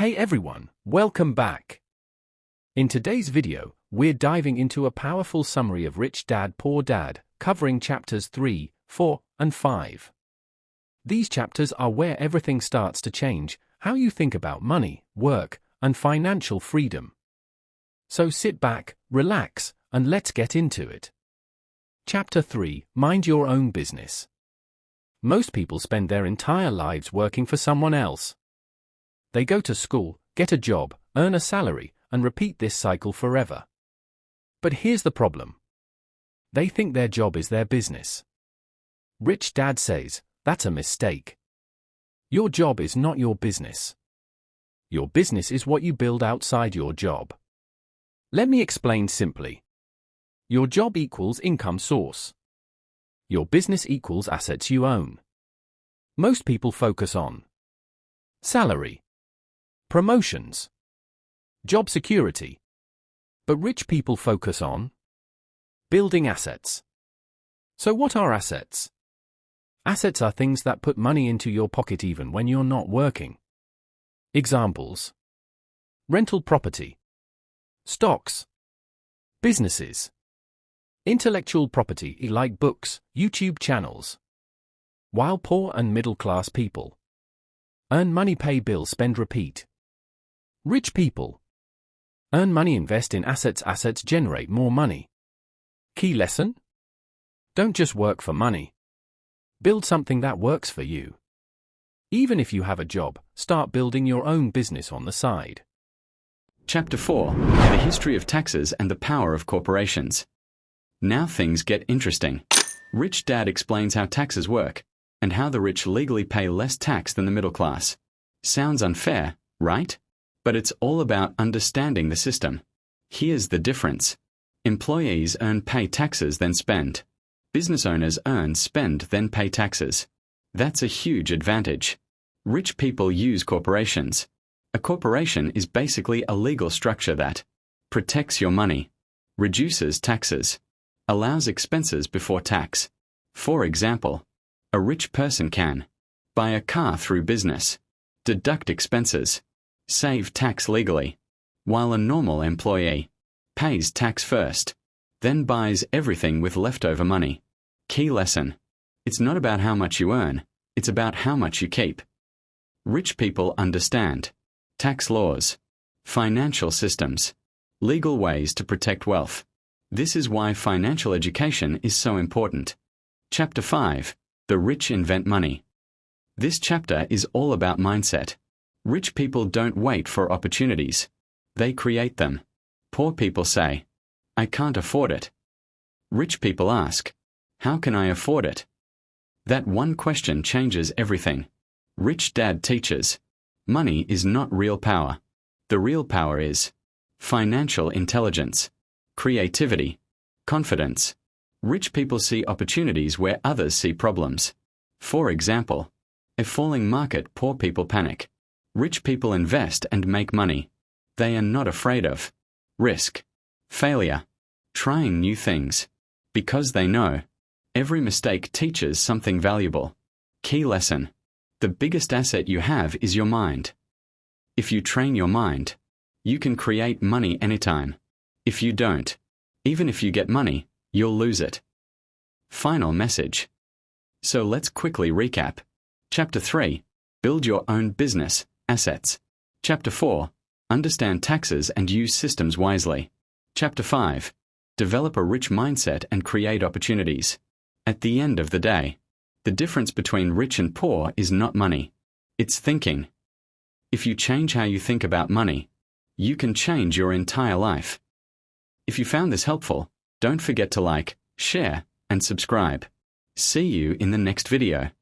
Hey everyone, welcome back. In today's video, we're diving into a powerful summary of Rich Dad, Poor Dad, covering chapters 3, 4, and 5. These chapters are where everything starts to change, how you think about money, work, and financial freedom. So sit back, relax, and let's get into it. Chapter 3, Mind Your Own Business. Most people spend their entire lives working for someone else. They go to school, get a job, earn a salary, and repeat this cycle forever. But here's the problem. They think their job is their business. Rich Dad says, that's a mistake. Your job is not your business. Your business is what you build outside your job. Let me explain simply. Your job equals income source. Your business equals assets you own. Most people focus on salary, promotions, job security. But rich people focus on building assets. So what are assets? Assets are things that put money into your pocket even when you're not working. Examples: rental property, stocks, businesses, intellectual property like books, YouTube channels. While poor and middle-class people earn money, pay bills, spend, repeat. Rich people earn money, invest in assets. Assets generate more money. Key lesson? Don't just work for money. Build something that works for you. Even if you have a job, start building your own business on the side. Chapter 4, The History of Taxes and the Power of Corporations. Now things get interesting. Rich Dad explains how taxes work, and how the rich legally pay less tax than the middle class. Sounds unfair, right? But it's all about understanding the system. Here's the difference. Employees earn, pay taxes, then spend. Business owners earn, spend, then pay taxes. That's a huge advantage. Rich people use corporations. A corporation is basically a legal structure that protects your money, reduces taxes, allows expenses before tax. For example, a rich person can buy a car through business, deduct expenses, save tax legally, while a normal employee pays tax first, then buys everything with leftover money. Key lesson: it's not about how much you earn, it's about how much you keep. Rich people understand tax laws, financial systems, legal ways to protect wealth. This is why financial education is so important. Chapter 5, The Rich Invent Money. This chapter is all about mindset. Rich people don't wait for opportunities. They create them. Poor people say, I can't afford it. Rich people ask, how can I afford it? That one question changes everything. Rich Dad teaches, money is not real power. The real power is financial intelligence, creativity, confidence. Rich people see opportunities where others see problems. For example, a falling market, poor people panic. Rich people invest and make money. They are not afraid of risk, failure, trying new things, because they know every mistake teaches something valuable. Key lesson: the biggest asset you have is your mind. If you train your mind, you can create money anytime. If you don't, even if you get money, you'll lose it. Final message. So let's quickly recap. Chapter 3, Build Your Own Business, Assets. Chapter 4, Understand taxes and use systems wisely. Chapter 5, Develop a rich mindset and create opportunities. At the end of the day, the difference between rich and poor is not money. It's thinking. If you change how you think about money, you can change your entire life. If you found this helpful, don't forget to like, share, and subscribe. See you in the next video.